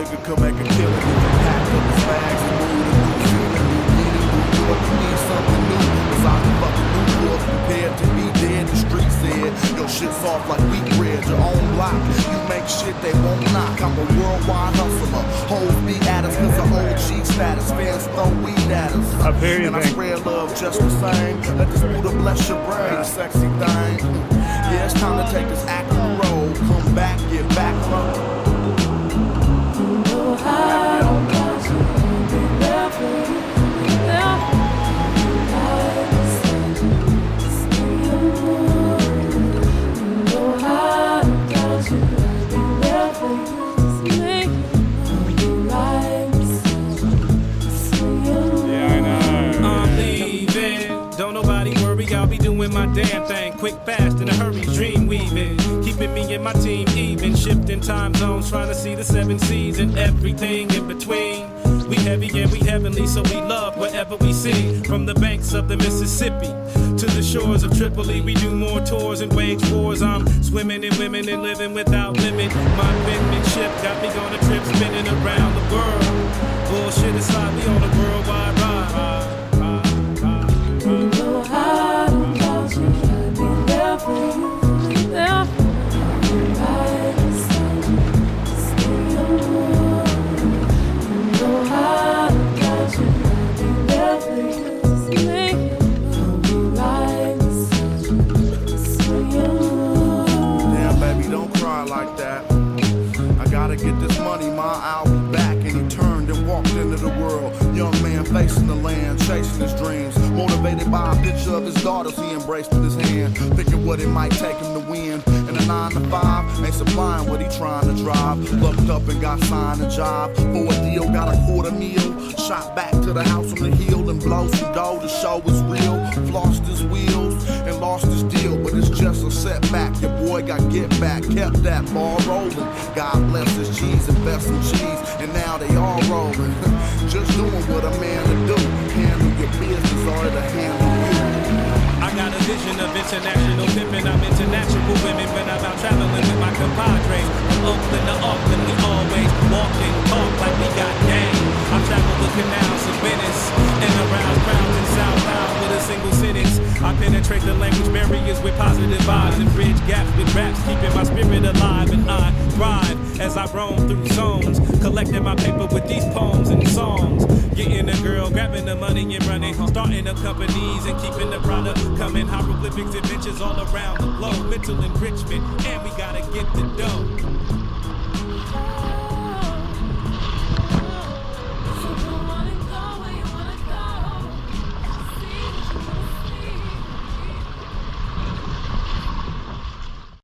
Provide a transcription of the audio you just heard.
nigga could make a killing if he packed up his bags and moved a new feeling, new meaning, New York. You need something new. Besides the fucking Newport, prepared to be dead. The street said, your shit's off like wheat bread. Your own block, you make shit they won't knock. I'm a worldwide hustler. Hoes be at us cause of old G status. Fans throw weed at us. And I spread love just the same. Let this Buddha bless your brain, sexy thing. Yeah, it's time to take this act on the road. Come back, get back from my damn thing, quick, fast, in a hurry, dream weaving, keeping me and my team even, shifting time zones, trying to see the 7 seas and everything in between. We heavy and we heavenly, so we love wherever we see. From the banks of the Mississippi to the shores of Tripoli, we do more tours and wage wars. I'm swimming in women and living without limit. My penmanship got me on a trip spinning around the world. Bullshit aside, we on a worldwide ride. Like that. I gotta get this money, I'll be back. And he turned and walked into the world. Young man facing the land, chasing his dreams. Motivated by a picture of his daughters he embraced in his hand. Thinking what it might take him to win. And a 9 to 5 ain't supplying what he trying to drive. Looked up and got signed a job. For a deal, got a $250,000. Shot back to the house on the hill and blow some dough. The show was real. Flossed his wheels and lost his deal. But it's just a setback. Your boy got get back. Kept that ball rolling. God bless his cheese, invest in cheese. And now they all rolling. Just doing what a man to do. Handle your business or it'll handle you. I got a vision of international pimping. I'm international women when I'm out traveling with my compadres. From Oakland to Auckland, we always walking, talk like we got game. I travel the canals of Venice and around crowds in South Town with a single sentence. I penetrate the language barriers with positive vibes and bridge gaps with raps, keeping my spirit alive. And I thrive as I roam through zones, collecting my paper with these poems and songs. Getting a girl, grabbing the money and running, starting up companies and keeping the product coming. Hieroglyphics, adventures all around the globe, mental enrichment, and we gotta get the dough.